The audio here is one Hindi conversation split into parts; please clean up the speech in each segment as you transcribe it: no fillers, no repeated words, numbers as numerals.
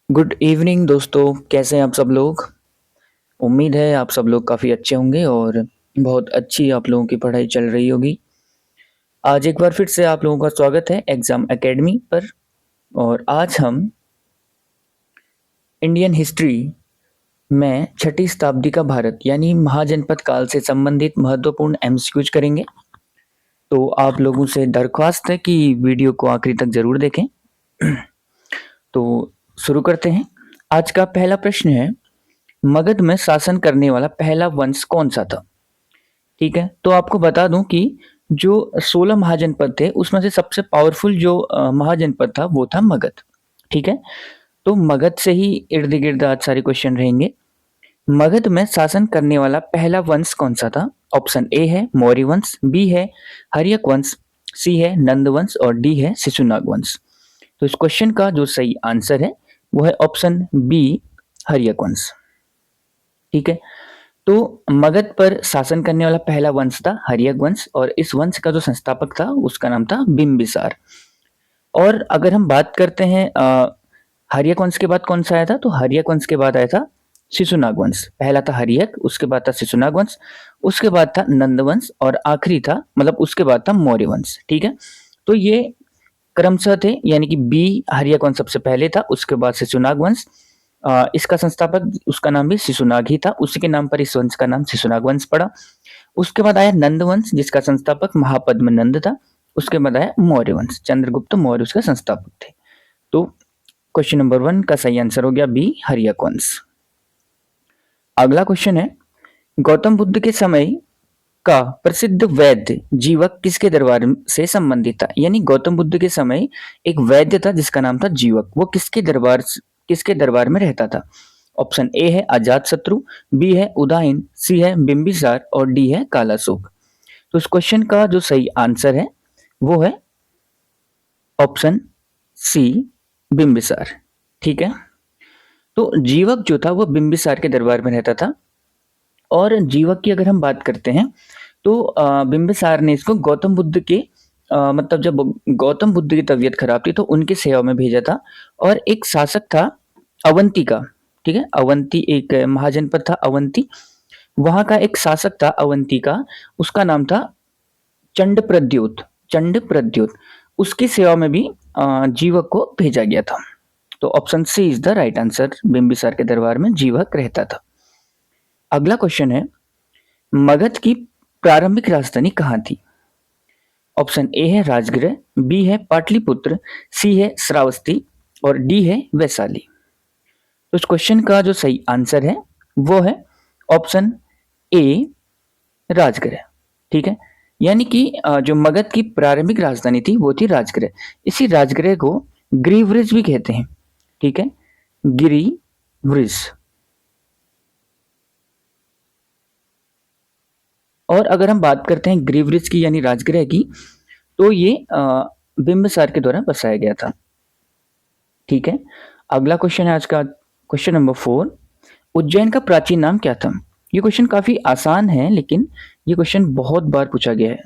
गुड इवनिंग दोस्तों, कैसे हैं आप सब लोग। उम्मीद है आप सब लोग काफ़ी अच्छे होंगे और बहुत अच्छी आप लोगों की पढ़ाई चल रही होगी। आज एक बार फिर से आप लोगों का स्वागत है एग्ज़ाम एकेडमी पर। और आज हम इंडियन हिस्ट्री में छठी शताब्दी का भारत यानी महाजनपद काल से संबंधित महत्वपूर्ण एमसीक्यूज करेंगे। तो आप लोगों से दरख्वास्त है कि वीडियो को आखिरी तक ज़रूर देखें। तो शुरू करते हैं। आज का पहला प्रश्न है, मगध में शासन करने वाला पहला वंश कौन सा था। ठीक है, तो आपको बता दूं कि जो 16 महाजनपद थे उसमें से सबसे पावरफुल जो महाजनपद था वो था मगध। ठीक है, तो मगध से ही इर्द गिर्द आज सारे क्वेश्चन रहेंगे। मगध में शासन करने वाला पहला वंश कौन सा था। ऑप्शन ए है मौर्य वंश, बी है हर्यक वंश, सी है नंद वंश और डी है शिशुनाग वंश। तो इस क्वेश्चन का जो सही आंसर है वो है ऑप्शन बी, हर्यक वंश। ठीक है, तो मगध पर शासन करने वाला पहला वंश था हर्यक वंश और इस वंश का जो संस्थापक था उसका नाम था बिंबिसार। और अगर हम बात करते हैं हर्यक वंश के बाद कौन सा आया था, तो हर्यक वंश के बाद आया था शिशुनाग वंश। पहला था हर्यक, उसके बाद था शिशुनाग वंश, उसके बाद था नंद वंश और आखिरी था मतलब उसके बाद था मौर्य वंश। ठीक है, तो ये क्रमशः थे, यानी कि बी हर्यक वंश सबसे पहले था, उसके बाद शिशुनाग वंश। इसका संस्थापक उसका नाम भी शिशुनाग ही था, उसी के नाम पर इस वंश का नाम शिशुनाग वंश पड़ा। उसके बाद आया नंद वंश जिसका संस्थापक महापद्म नंद था। उसके बाद आया मौर्य वंश, चंद्रगुप्त मौर्य उसका संस्थापक थे। तो क्वेश्चन नंबर 1 का सही आंसर हो गया बी, हर्यक वंश। अगला क्वेश्चन है, गौतम बुद्ध के समय का प्रसिद्ध वैद्य जीवक किसके दरबार से संबंधित था। यानी गौतम बुद्ध के समय एक वैद्य था जिसका नाम था जीवक, वो किसके दरबार में रहता था। ऑप्शन ए है अजात शत्रु, बी है उदयन, सी है बिंबिसार और डी है कालाशोक। तो इस क्वेश्चन का जो सही आंसर है वो है ऑप्शन सी, बिंबिसार। ठीक है, तो जीवक जो था वो बिंबिसार के दरबार में रहता था। और जीवक की अगर हम बात करते हैं तो बिंबिसार ने इसको गौतम बुद्ध के मतलब जब गौतम बुद्ध की तबीयत खराब थी तो उनकी सेवा में भेजा था। और एक शासक था अवंती का, ठीक है, अवंती एक महाजनपद था अवंती, वहां का एक शासक था अवंती का, उसका नाम था चंड प्रद्योत। उसकी सेवा में भी जीवक को भेजा गया था। तो option C is the right answer, Bimbisara के दरबार में जीवक रहता था। अगला क्वेश्चन है, मगध की प्रारंभिक राजधानी कहाँ थी। ऑप्शन ए है राजगृह, बी है पाटलिपुत्र, सी है श्रावस्ती और डी है वैशाली। तो इस क्वेश्चन का जो सही आंसर है वो है ऑप्शन ए, राजगृह। ठीक है, यानी कि जो मगध की प्रारंभिक राजधानी थी वो थी राजगृह। इसी राजगृह को गिरिवृज भी कहते हैं। ठीक है, गिरिवृज। और अगर हम बात करते हैं गिरिवृज की यानी राजगृह की, तो ये बिंबिसार के द्वारा बसाया गया था। ठीक है, अगला क्वेश्चन है आज का क्वेश्चन नंबर 4, उज्जैन का प्राचीन नाम क्या था। ये क्वेश्चन काफी आसान है लेकिन ये क्वेश्चन बहुत बार पूछा गया है,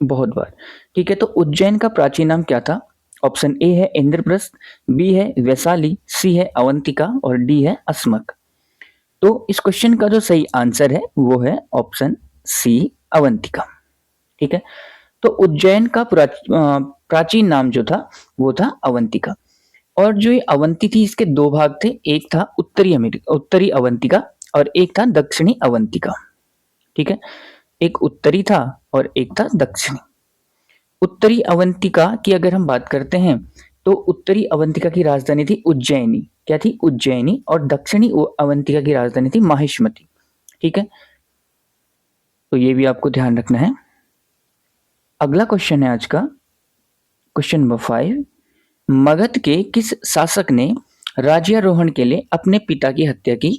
बहुत बार। ठीक है, तो उज्जैन का प्राचीन नाम क्या था। ऑप्शन ए है इंद्रप्रस्थ, बी है वैशाली, सी है अवंतिका और डी है अस्मक। तो इस क्वेश्चन का जो सही आंसर है वो है ऑप्शन सी, अवंतिका। ठीक है, तो उज्जैन का प्राचीन नाम जो था वो था अवंतिका। और जो ये अवंती थी इसके दो भाग थे, एक था उत्तरी अवंतिका और एक था दक्षिणी अवंतिका। ठीक है, एक उत्तरी था और एक था दक्षिणी। उत्तरी अवंतिका की अगर हम बात करते हैं तो उत्तरी अवंतिका की राजधानी थी उज्जैनी, क्या थी, उज्जैनी। और दक्षिणी अवंतिका की राजधानी थी माहिष्मती। ठीक है, तो ये भी आपको ध्यान रखना है। अगला क्वेश्चन है आज का क्वेश्चन नंबर 5, मगध के किस शासक ने राज्यारोहण के लिए अपने पिता की हत्या की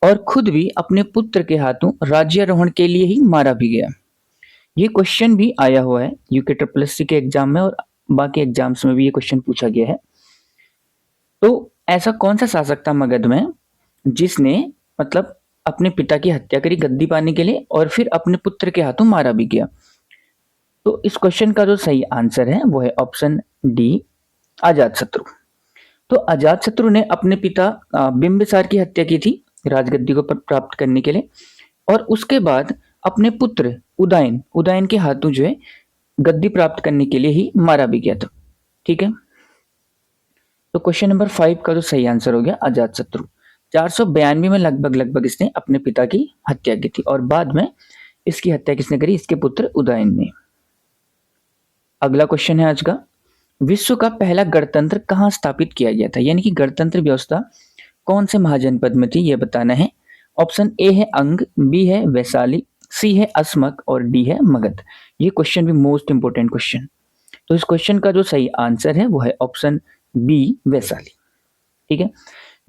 और खुद भी अपने पुत्र के हाथों राज्यारोहण के लिए ही मारा भी गया। ये क्वेश्चन भी आया हुआ है यूके ट्रिपल एससी के एग्जाम में और बाकी एग्जाम्स में भी ये क्वेश्चन पूछा गया है। तो ऐसा कौन सा शासक था मगध में जिसने मतलब अपने पिता की हत्या करी गद्दी पाने के लिए और फिर अपने पुत्र के हाथों मारा भी गया। तो इस क्वेश्चन का जो सही आंसर है वो है ऑप्शन डी, अजातशत्रु। तो अजातशत्रु ने अपने पिता बिंबिसार की हत्या की थी राजगद्दी को प्राप्त करने के लिए, और उसके बाद अपने पुत्र उदयन उदयन के हाथों जो है गद्दी प्राप्त करने के लिए ही मारा भी गया था। ठीक है, तो क्वेश्चन नंबर 5 का जो सही आंसर हो गया अजातशत्रु। 492 में लगभग इसने अपने पिता की हत्या की थी, और बाद में इसकी हत्या किसने करी? इसके पुत्र उदयन ने। अगला क्वेश्चन है आज का, विश्व का पहला गणतंत्र कहाँ स्थापित किया गया था? यानी कि गणतंत्र व्यवस्था कौन से महाजनपद में थी, यह बताना है। ऑप्शन ए है अंग, बी है वैशाली, सी है असमक और डी है मगध। ये क्वेश्चन भी मोस्ट इंपोर्टेंट क्वेश्चन। तो इस क्वेश्चन का जो सही आंसर है वो है ऑप्शन बी वैशाली। ठीक है,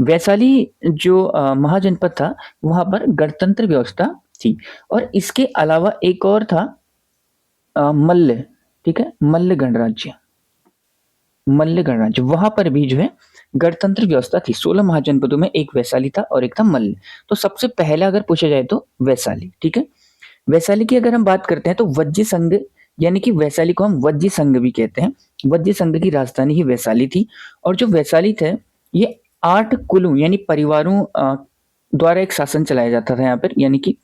वैशाली जो महाजनपद था वहां पर गणतंत्र व्यवस्था थी, और इसके अलावा एक और था मल्ल। ठीक है, मल्ल गणराज्य, मल्ल गणराज्य, वहां पर भी जो है गणतंत्र व्यवस्था थी। 16 महाजनपदों में एक वैशाली था और एक था मल्ल। तो सबसे पहला अगर पूछा जाए तो वैशाली। ठीक है, वैशाली की अगर हम बात करते हैं तो वज्जी संघ, यानी कि वैशाली को हम वज्जी संघ भी कहते हैं। वज्जी संघ की राजधानी ही वैशाली थी, और जो वैशाली थे ये 8 कुलों यानी परिवारों द्वारा एक शासन चलाया जाता था यहाँ पर। यानी कि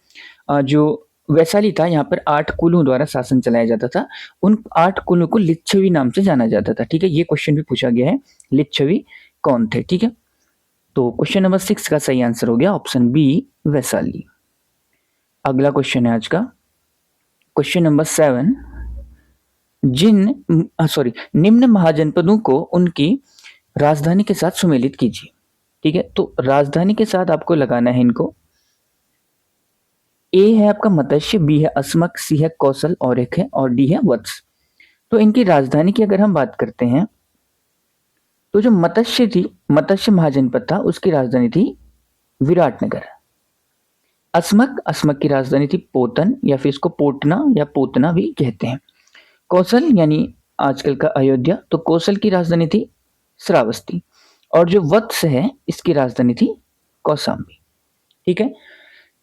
जो वैशाली था यहाँ पर 8 कुलों द्वारा शासन चलाया जाता था। उन 8 कुलों को लिच्छवी नाम से जाना जाता था। ठीक है, ये क्वेश्चन भी पूछा गया है, लिच्छवी कौन थे? ठीक है, तो क्वेश्चन नंबर 6 का सही आंसर हो गया ऑप्शन बी वैशाली। अगला क्वेश्चन है आज का, क्वेश्चन नंबर 7, निम्न महाजनपदों को उनकी राजधानी के साथ सुमेलित कीजिए। ठीक है, तो राजधानी के साथ आपको लगाना है इनको। ए है आपका मत्स्य, बी है अस्मक, सी है कौशल और एक है और डी है वत्स। तो इनकी राजधानी की अगर हम बात करते हैं तो जो मत्स्य थी, मत्स्य महाजनपद था, उसकी राजधानी थी विराटनगर। अस्मक की राजधानी थी पोतन, या फिर इसको पोटना या पोतना भी कहते हैं। कौशल यानी आजकल का अयोध्या, तो कौशल की राजधानी थी श्रावस्ती, और जो वत्स है इसकी राजधानी थी कौशाम्बी। ठीक है,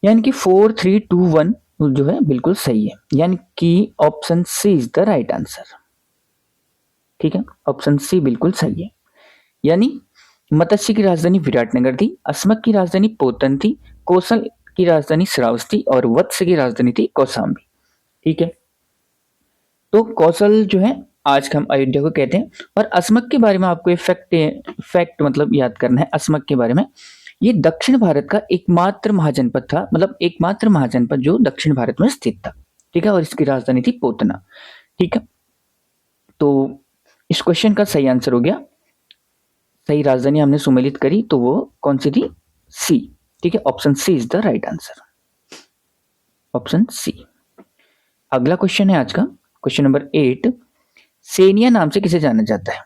यानी कि 4 3 2 1 जो है बिल्कुल सही है, यानी कि option C is the right answer. ठीक है, ऑप्शन सी बिल्कुल सही है। यानी मत्स्य की राजधानी विराटनगर थी, अस्मक की राजधानी पोतन थी, कौशल की राजधानी श्रावस्ती और वत्स की राजधानी थी कौशाम्बी। ठीक है, तो कौशल जो है आज हम अयोध्या को कहते हैं। और अस्मक के बारे में आपको फैक्ट मतलब याद करना है अस्मक के बारे में। ये दक्षिण भारत का एकमात्र महाजनपद था, मतलब एकमात्र महाजनपद जो दक्षिण भारत में स्थित था। ठीक है, और इसकी राजधानी थी पोतना। ठीक है, तो इस क्वेश्चन का सही आंसर हो गया, सही राजधानी हमने सुमेलित करी तो वो कौन सी थी? सी। ठीक है, option C is the right answer, option C. अगला क्वेश्चन है आज का, क्वेश्चन नंबर 8, सेनिया नाम से किसे जाना जाता है?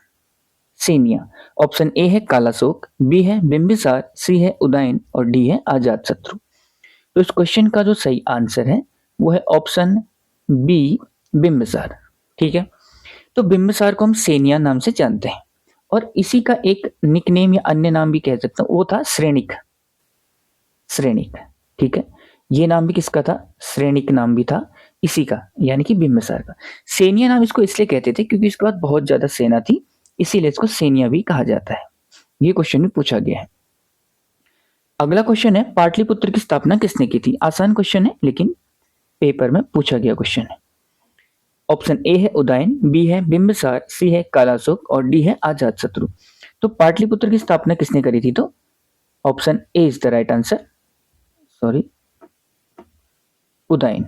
सेनिया, ऑप्शन ए है कालाशोक, बी है बिंबिसार, सी है उदयन और डी है अजातशत्रु। तो इस क्वेश्चन का जो सही आंसर है वो है ऑप्शन बी बिंबिसार। ठीक है, तो बिंबिसार को हम सेनिया नाम से जानते हैं, और इसी का एक निकनेम या अन्य नाम भी कह सकते हैं, वो था श्रेणिक। श्रेणिक, ठीक है, ये नाम भी किसका था? श्रेणिक नाम भी था इसी का, यानी कि बिंबिसार का। सेनिया नाम इसको इसलिए कहते थे क्योंकि इसके बाद बहुत ज्यादा सेना थी, इसीलिए इसको सेनिया भी कहा जाता है। ये क्वेश्चन भी पूछा गया है। अगला क्वेश्चन है, पाटलिपुत्र की स्थापना किसने की थी? आसान क्वेश्चन है लेकिन पेपर में पूछा गया क्वेश्चन है। ऑप्शन ए है उदयन, बी है बिंबिसार, सी है कालाशोक और डी है अजातशत्रु। तो पाटलिपुत्र की स्थापना किसने करी थी? तो option A is the right answer, sorry Udayan.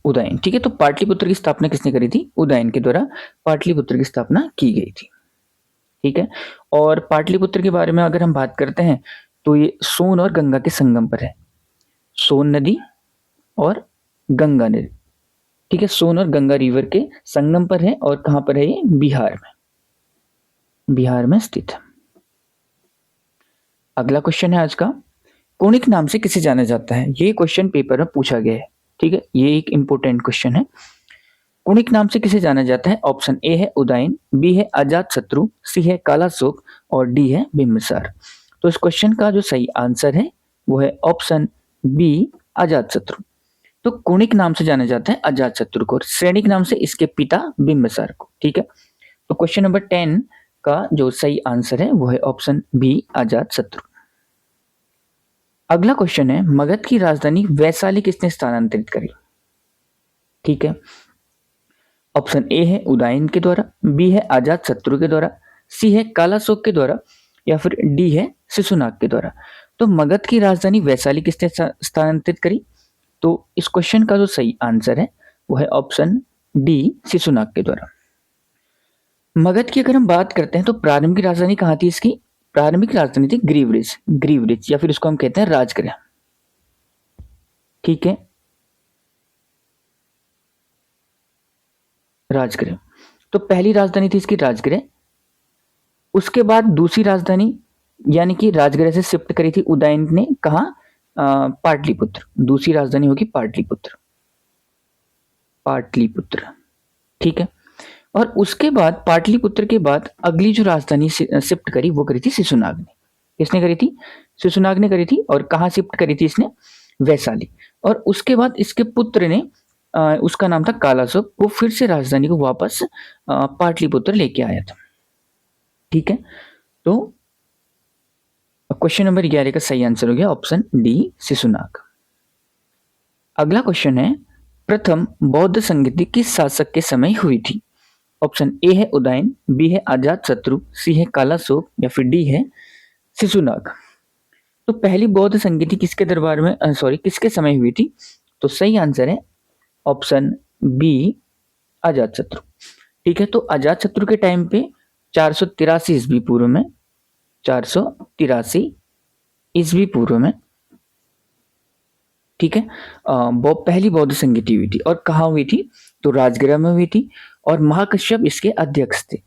Udayan, ठीक है, तो पाटलिपुत्र की स्थापना किसने करी थी? उदयन के द्वारा पाटलिपुत्र की स्थापना की गई थी। ठीक है, और पाटलिपुत्र के बारे में अगर हम बात करते हैं तो ये सोन और गंगा के संगम पर है, सोन नदी और गंगा नदी। ठीक है, सोन और गंगा रिवर के संगम पर है, और कहां पर है ये? बिहार में, बिहार में स्थित है। अगला क्वेश्चन है आज का, कोणिक नाम से किसे जाना जाता है? ये क्वेश्चन पेपर में पूछा गया है। ठीक है, ये एक इंपॉर्टेंट क्वेश्चन है। कोणिक नाम से किसे जाना जाता है? ऑप्शन ए है उदयन, बी है अजातशत्रु, सी है कालाशोक और डी है बिंबिसार। तो इस क्वेश्चन का जो सही आंसर है वो है ऑप्शन बी अजातशत्रु। तो कोणिक नाम से जाना जाता है अजातशत्रु को, श्रेणिक नाम से इसके पिता बिंबिसार को। ठीक है, तो क्वेश्चन नंबर 10 का जो सही आंसर है वो है ऑप्शन बी अजातशत्रु। अगला क्वेश्चन है, मगध की राजधानी वैशाली किसने स्थानांतरित करी? ठीक है, ऑप्शन ए है उदयन के द्वारा, बी है अजातशत्रु के द्वारा, सी है कालाशोक के द्वारा, या फिर डी है शिशुनाग के द्वारा। तो मगध की राजधानी वैशाली किसने स्थानांतरित करी? तो इस क्वेश्चन का जो सही आंसर है वो है ऑप्शन डी शिशुनाग के द्वारा। मगध की अगर हम बात करते हैं तो प्रारंभिक राजधानी कहाँ थी इसकी? प्रारंभिक राजधानी थी ग्रीवरिज, ग्रीवरिज या फिर उसको हम कहते हैं राजगृह। ठीक है, राजगृह। तो पहली राजधानी थी इसकी राजगृह। उसके बाद दूसरी राजधानी यानी कि राजगृह से शिफ्ट करी थी उदयन ने, कहा? पाटलिपुत्र। दूसरी राजधानी होगी पाटलिपुत्र, पाटलिपुत्र। ठीक है, और उसके बाद पाटलिपुत्र के बाद अगली जो राजधानी शिफ्ट करी वो करी थी शिशुनाग ने। किसने करी थी? शिशुनाग ने करी थी। और कहाँ शिफ्ट करी थी इसने? वैशाली। और उसके बाद इसके पुत्र ने उसका नाम था कालाशोक, वो फिर से राजधानी को वापस पाटलिपुत्र लेके आया था। ठीक है, तो क्वेश्चन नंबर 11 का सही आंसर हो गया ऑप्शन डी शिशुनाग। अगला क्वेश्चन है, प्रथम बौद्ध संगति किस शासक के समय हुई थी? ऑप्शन ए है उदयन, बी है अजातशत्रु, सी है कालाशोक, या फिर डी है शिशुनाग। तो पहली बौद्ध संगति किसके दरबार में किसके समय हुई थी? तो सही आंसर है ऑप्शन बी अजातशत्रु। ठीक है, तो अजातशत्रु के टाइम पे 483 ईस्वी पूर्व में, 483 ईस्वी पूर्व में, ठीक है, वो पहली बौद्ध संगति हुई थी। और कहाँ हुई थी? तो राजगृह में हुई थी और महाकश्यप इसके अध्यक्ष थे।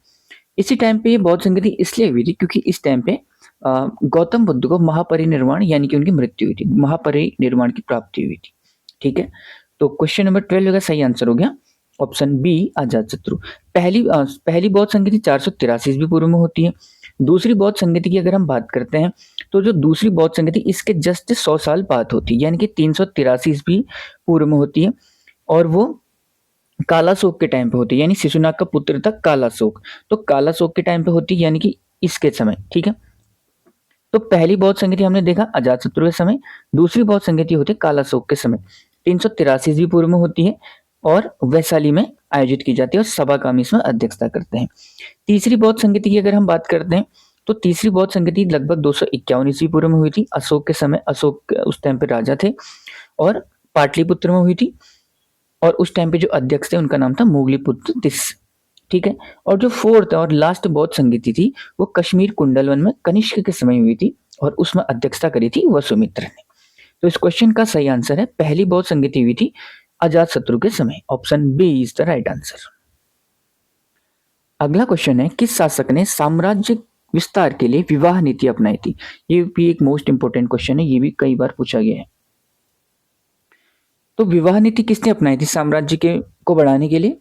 इसी टाइम पे ये बौद्ध संगति इसलिए हुई थी क्योंकि इस टाइम पे गौतम बुद्ध को महापरिनिर्वाण यानी कि उनकी मृत्यु हुई थी, महापरिनिर्वाण की प्राप्ति हुई थी। ठीक है, तो क्वेश्चन नंबर 12 का सही आंसर हो गया ऑप्शन बी अजातशत्रु। पहली बौद्ध संगति 483 ईस्वी पूर्व में होती है। दूसरी बौद्ध संगति की अगर हम बात करते हैं तो जो दूसरी बौद्ध संगति इसके जस्ट 100 साल बाद होती है, यानी कि 383 ईस्वी पूर्व में होती है। और वो कालाशोक के टाइम पे होती है, यानी शिशुनाग का पुत्र था कालाशोक, तो कालाशोक के टाइम पे होती है, यानी कि इसके समय। ठीक है, तो पहली बौद्ध संगति हमने देखा अजातशत्रु के समय, दूसरी बौद्ध संगति होती है कालाशोक के समय, 383 ईस्वी पूर्व में होती है और वैशाली में आयोजित की जाती है और सभा का हम इसमें अध्यक्षता करते हैं। तीसरी बौद्ध संगति की अगर हम बात करते हैं तो तीसरी बौद्ध संगति लगभग 251 ईस्वी पूर्व में हुई थी, अशोक के समय। अशोक उस टाइम पे राजा थे और पाटलिपुत्र में हुई थी। और उस टाइम पे जो अध्यक्ष थे उनका नाम था मोगलीपुत्र तिस्स। ठीक है, और जो फोर्थ और लास्ट बौद्ध संगति थी वो कश्मीर कुंडलवन में कनिष्क के समय हुई थी और उसमें अध्यक्षता करी थी वसुमित्र ने। तो इस क्वेश्चन का सही आंसर है पहली बौद्ध संगति हुई थी अजातशत्रु के समय, option B is the right answer. अगला क्वेश्चन है, किस शासक ने साम्राज्य विस्तार के लिए विवाह नीति अपनाई थी? ये भी एक मोस्ट इंपोर्टेंट क्वेश्चन है, ये भी कई बार पूछा गया है। तो विवाह नीति किसने अपनाई थी साम्राज्य के को बढ़ाने के लिए?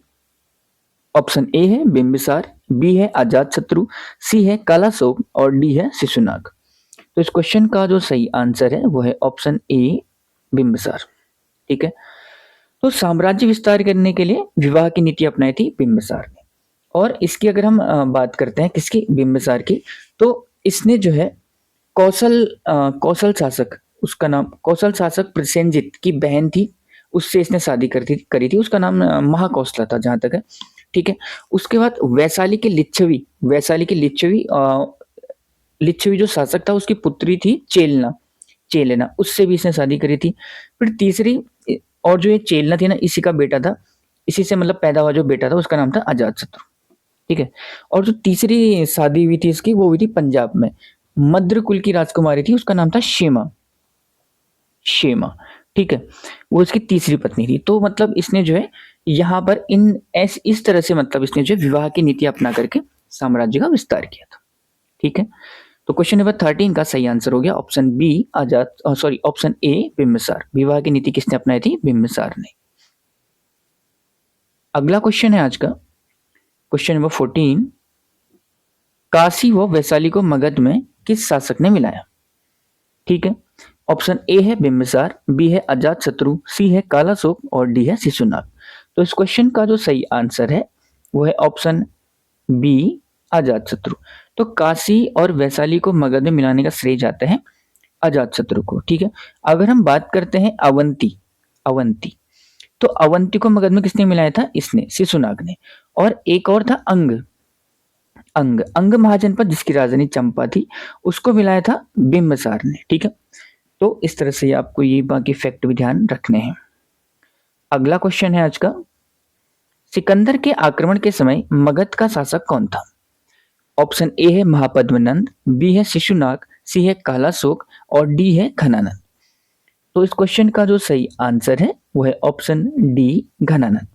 ऑप्शन ए है बिंबिसार, बी है अजातशत्रु, सी है कालाशोक और डी है शिशुनाग। तो इस क्वेश्चन का जो सही आंसर है वो है ऑप्शन ए बिंबिसार। ठीक है, तो साम्राज्य विस्तार करने के लिए विवाह की नीति अपनाई थी बिंबिसार ने। और इसकी अगर हम बात करते हैं किसकी? बिंबिसार की, तो इसने जो है कौशल शासक, उसका नाम कौशल शासक प्रसेनजित की बहन थी, उससे इसने शादी करी थी। उसका नाम महाकौशला था जहां तक है। ठीक है, उसके बाद वैशाली के लिच्छवी जो शासक था उसकी पुत्री थी चेलेना, उससे भी इसने शादी करी थी। फिर तीसरी, और जो ये चेलना थी ना, इसी का बेटा था, इसी से मतलब पैदा हुआ जो बेटा था उसका नाम था अजातशत्रु। ठीक है, और जो तीसरी शादी हुई थी इसकी वो हुई थी पंजाब में, मद्र कुल की राजकुमारी थी, उसका नाम था शेमा। ठीक है, वो इसकी तीसरी पत्नी थी। तो मतलब इसने जो है यहाँ पर इस तरह से मतलब इसने जो विवाह की नीति अपना करके साम्राज्य का विस्तार किया था। ठीक है, तो क्वेश्चन नंबर 13 का सही आंसर हो गया option B option A Bimbisara. विवाह की नीति किसने अपनाई थी? बिंबिसार ने। अगला क्वेश्चन है आज का, क्वेश्चन नंबर 14, काशी व वैशाली को मगध में किस शासक ने मिलाया? ठीक है, ऑप्शन ए है बिंबिसार, बी है अजातशत्रु, सी है कालाशोक और डी है शिशुनाग। तो इस क्वेश्चन का जो सही आंसर है वो है ऑप्शन बी अजातशत्रु। तो काशी और वैशाली को मगध में मिलाने का श्रेय जाता है अजातशत्रु को, ठीक है। अगर हम बात करते हैं अवंती, अवंती, तो अवंती को मगध में किसने मिलाया था? इसने, शिशुनाग ने। और एक और था अंग, अंग, अंग महाजनपद जिसकी राजधानी चंपा थी, उसको मिलाया था बिंबिसार ने, ठीक है। तो इस तरह से आपको ये बाकी फैक्ट भी ध्यान रखने हैं। अगला क्वेश्चन है आज का, सिकंदर के आक्रमण के समय मगध का शासक कौन था? ऑप्शन ए है महापद्मनंद, बी है शिशुनाग, सी है कालाशोक और डी है घनानंद। तो इस क्वेश्चन का जो सही आंसर है वो है ऑप्शन डी, घनानंद,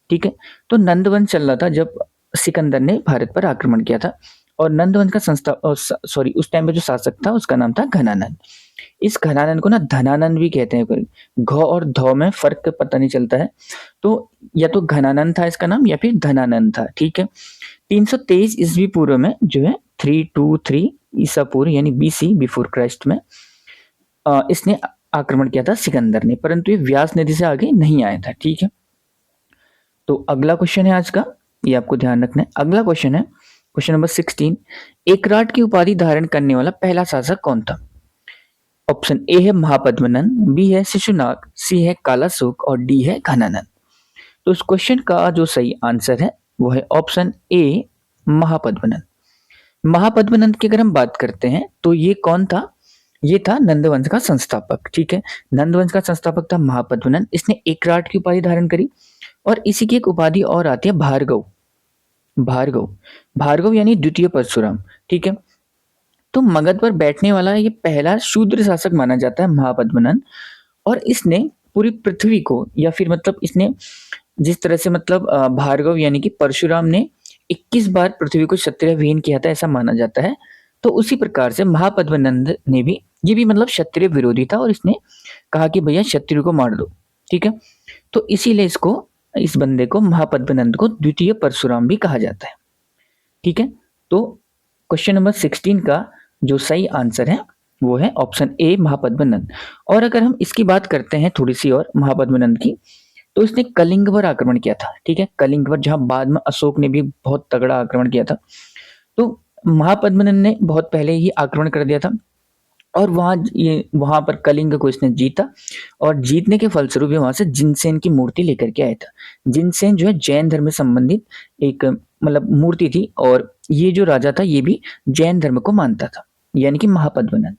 ठीक है। तो नंदवंश चल रहा था जब सिकंदर ने भारत पर आक्रमण किया था, और नंदवंश का सॉरी उस टाइम पे जो शासक था उसका नाम था घनानंद। इस घनानंद को ना धनानंद भी कहते हैं, घ और ध में फर्क पता नहीं चलता है, तो या तो घनानंद था इसका नाम या फिर धनानंद था, ठीक है। 323 ईस्वी पूर्व में जो है 323 ईसा पूर्व यानी बीसी, बिफोर क्राइस्ट में इसने आक्रमण किया था सिकंदर ने, परंतु ये व्यास नदी से आगे नहीं आया था, ठीक है। तो अगला क्वेश्चन है आज का, ये आपको ध्यान रखना है। अगला क्वेश्चन है क्वेश्चन नंबर 16, एकराट की उपाधि धारण करने वाला पहला शासक कौन था? ऑप्शन ए है महापद्मनंद, बी है शिशुनाग, सी है कालाशोक और डी है घनानंद। तो इस क्वेश्चन का जो सही आंसर है वो है ऑप्शन ए, महापद्मनंद। महापद्मनंद की अगर हम बात करते हैं तो ये कौन था? ये था नंदवंश का संस्थापक, ठीक है। नंदवंश का संस्थापक था महापद्मनंद। इसने एकराट की उपाधि धारण करी, और इसी की एक उपाधि और आती है भार्गव, भार्गव, भार्गव यानी द्वितीय परशुराम, ठीक है। तो मगध पर बैठने वाला ये पहला शूद्र शासक माना जाता है महापद्मनंद, और इसने पूरी पृथ्वी को, या फिर मतलब इसने जिस तरह से मतलब भार्गव यानी कि परशुराम ने 21 बार पृथ्वी को क्षत्रिय विहीन किया था ऐसा माना जाता है, तो उसी प्रकार से महापद्मनंद ने भी, ये भी मतलब क्षत्रिय विरोधी था और इसने कहा कि भैया क्षत्रिय को मार दो, ठीक है। तो इसीलिए इसको, इस बंदे को, महापद्मनंद को द्वितीय परशुराम भी कहा जाता है, ठीक है। तो क्वेश्चन नंबर 16 का जो सही आंसर है वो है ऑप्शन ए, महापद्मनंद। और अगर हम इसकी बात करते हैं थोड़ी सी और महापद्मनंद की, तो इसने कलिंग पर आक्रमण किया था, ठीक है। कलिंग पर, जहां बाद में अशोक ने भी बहुत तगड़ा आक्रमण किया था, तो महापद्मनंद ने बहुत पहले ही आक्रमण कर दिया था, और वहां पर कलिंग को इसने जीता, और जीतने के फलस्वरूप वहां से जिनसेन की मूर्ति लेकर के आया था। जिनसेन जो है जैन धर्म से संबंधित एक मतलब मूर्ति थी, और ये जो राजा था ये भी जैन धर्म को मानता था, यानी कि महापद्मनंद,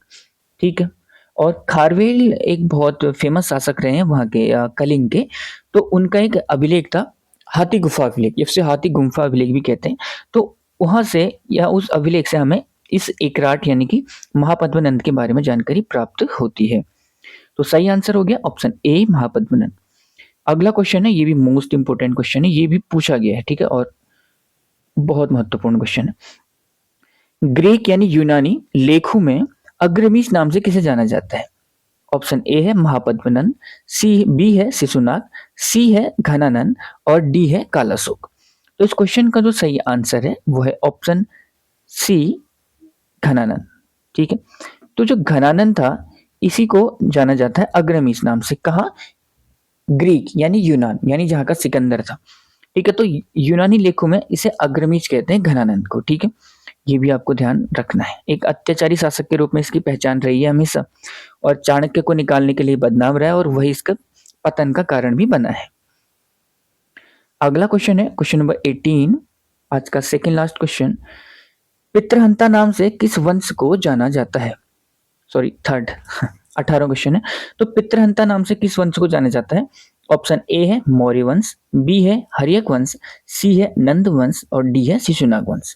ठीक है। और खारवेल एक बहुत फेमस शासक रहे हैं वहां के कलिंग के, तो उनका एक अभिलेख था हाथी गुफा अभिलेख, जिसे हाथी गुफा अभिलेख भी कहते हैं। तो वहां से या उस अभिलेख से हमें इस एकराट यानी कि महापद्मनंद के बारे में जानकारी प्राप्त होती है। तो सही आंसर हो गया ऑप्शन ए, महापद्मनंद। अगला क्वेश्चन है, ये भी मोस्ट इंपोर्टेंट क्वेश्चन है, ये भी पूछा गया है, ठीक है, और बहुत महत्वपूर्ण क्वेश्चन है। ग्रीक यानी यूनानी लेखों में अग्रमीश नाम से किसे जाना जाता है? ऑप्शन ए है महापद्मनंद, बी है शिशुनाग, सी है घनानंद और डी है कालाशोक। तो इस क्वेश्चन का जो सही आंसर है वो है ऑप्शन सी, घनानंद, ठीक है। तो जो घनानंद था इसी को जाना जाता है अग्रमीश नाम से। कहा? ग्रीक यानी यूनान, यानी जहां का सिकंदर था, ठीक है। तो यूनानी लेखों में इसे अग्रमीश कहते हैं घनानंद को, ठीक है। ये भी आपको ध्यान रखना है। एक अत्याचारी शासक के रूप में इसकी पहचान रही है हमेशा, और चाणक्य को निकालने के लिए बदनाम रहा है, और वही इसका पतन का कारण भी बना है। अगला क्वेश्चन है क्वेश्चन नंबर 18, आज का सेकंड लास्ट क्वेश्चन। पितृहंता नाम से किस वंश को जाना जाता है? सॉरी, थर्ड 18 क्वेश्चन है। तो पितृहंता नाम से किस वंश को जाना जाता है? ऑप्शन ए है मौर्य वंश, बी है हर्यक वंश, सी है नंद वंश और डी है शिशुनाग वंश।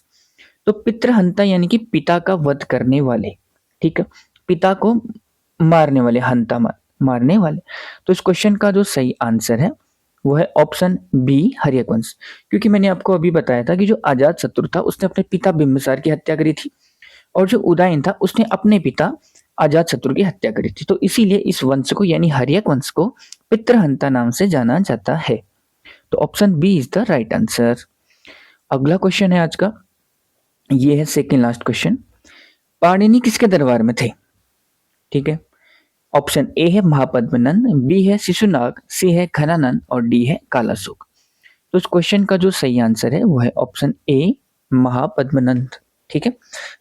तो पितृहंता यानी कि पिता का वध करने वाले, ठीक है, पिता को मारने वाले, हंता मारने वाले। तो इस क्वेश्चन का जो सही आंसर है वो है ऑप्शन बी, हर्यक वंश। क्योंकि मैंने आपको अभी बताया था कि जो अजातशत्रु था उसने अपने पिता बिंबिसार की हत्या करी थी, और जो उदयन था उसने अपने पिता अजातशत्रु की हत्या करी थी। तो इसीलिए इस वंश को यानी हर्यक वंश को पितृहंता नाम से जाना जाता है। तो option B is the right answer. अगला क्वेश्चन है आज का, ये है सेकंड लास्ट क्वेश्चन। पाणिनि किसके दरबार में थे? ठीक है, ऑप्शन ए है महापद्मनंद, बी है शिशुनाग, सी है घनानंद और डी है कालाशोक। तो इस क्वेश्चन का जो सही आंसर है वो है ऑप्शन ए, महापद्मनंद। ठीक है,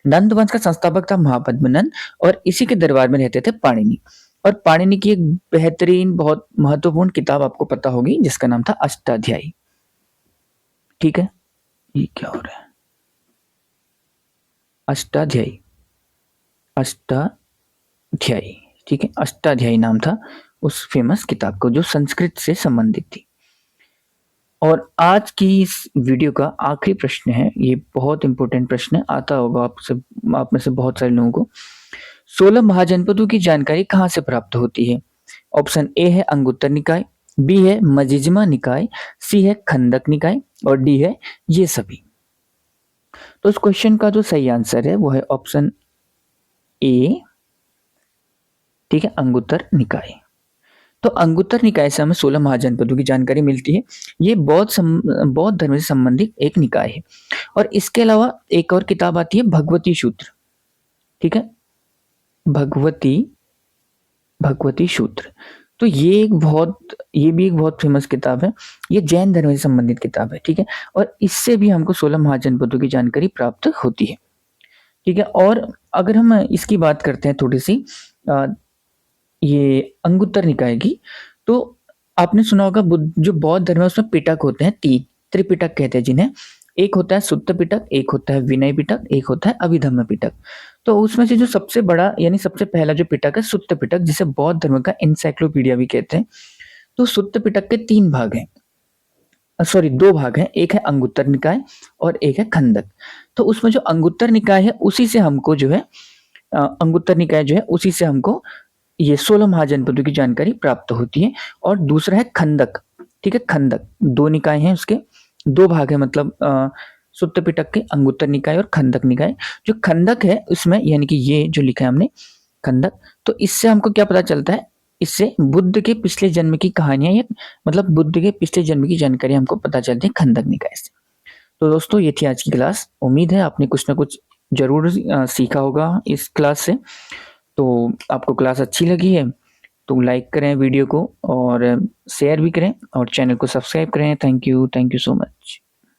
नंद वंश का संस्थापक था महापद्मनंद और इसी के दरबार में रहते थे पाणिनि। और पाणिनि की एक बेहतरीन बहुत महत्वपूर्ण किताब आपको पता होगी जिसका नाम था अष्टाध्यायी। ठीक है, ये क्या हो रहा है? अष्टाध्यायी, अष्टाध्यायी। ठीक है, अष्टाध्यायी नाम था उस फेमस किताब को जो संस्कृत से संबंधित थी। और आज की इस वीडियो का आखिरी प्रश्न है, ये बहुत इंपॉर्टेंट प्रश्न है, आता होगा आप में से बहुत सारे लोगों को। 16 महाजनपदों की जानकारी कहाँ से प्राप्त होती है? ऑप्शन ए है अंगुत्तर निकाय, बी है मजिज्मा निकाय, सी है खंदक निकाय और डी है ये सभी। तो इस क्वेश्चन का जो सही आंसर है वो है ऑप्शन ए। ठीक है, अंगुत्तर निकाय। तो अंगुत्तर निकाय से हमें 16 महाजनपदों की जानकारी मिलती है। ये बौद्ध धर्म से संबंधित एक निकाय है। और इसके अलावा एक और किताब आती है भगवती सूत्र। ठीक है, भगवती सूत्र। तो ये भी एक बहुत फेमस किताब है। ये जैन धर्म से संबंधित किताब है। ठीक है, और इससे भी हमको 16 महाजनपदों की जानकारी प्राप्त होती है। ठीक है, और अगर हम इसकी बात करते हैं थोड़ी सी ये अंगुत्तर निकाय की, तो आपने सुना होगा जो बौद्ध धर्म है उसमें पिटक होते हैं, 3 त्रिपिटक कहते हैं जिन्हें। एक होता है सुत्त पिटक, एक होता है विनय पिटक, एक होता है अभिधम्म पिटक। तो उसमें से जो सबसे बड़ा यानी सबसे पहला जो पिटक है सुत्त पिटक, जिसे बौद्ध धर्म का एनसाइक्लोपीडिया भी कहते हैं। तो सुत्त पिटक के 3 भाग हैं, सॉरी 2 भाग हैं, एक है अंगुत्तर निकाय और एक है खंदक। तो उसमें जो अंगुत्तर निकाय है उसी से हमको जो है अंगुत्तर निकाय जो है उसी से हमको ये 16 महाजनपदों की जानकारी प्राप्त होती है। और दूसरा है खंदक। ठीक है, खंदक 2 निकाय हैं, उसके 2 भाग है, मतलब सुत्त पिटक के अंगुत्तर निकाय और खंदक निकाय। जो खंदक है उसमें यानी कि ये जो लिखा है हमने खंदक, तो इससे हमको क्या पता चलता है, इससे बुद्ध के पिछले जन्म की कहानियां या मतलब बुद्ध के पिछले जन्म की जानकारी हमको पता चलती है खंदक निकाय से। तो दोस्तों ये थी आज की क्लास। उम्मीद है आपने कुछ ना कुछ जरूर सीखा होगा इस क्लास से। तो आपको क्लास अच्छी लगी है तो लाइक करें वीडियो को और शेयर भी करें और चैनल को सब्सक्राइब करें। Thank you so much.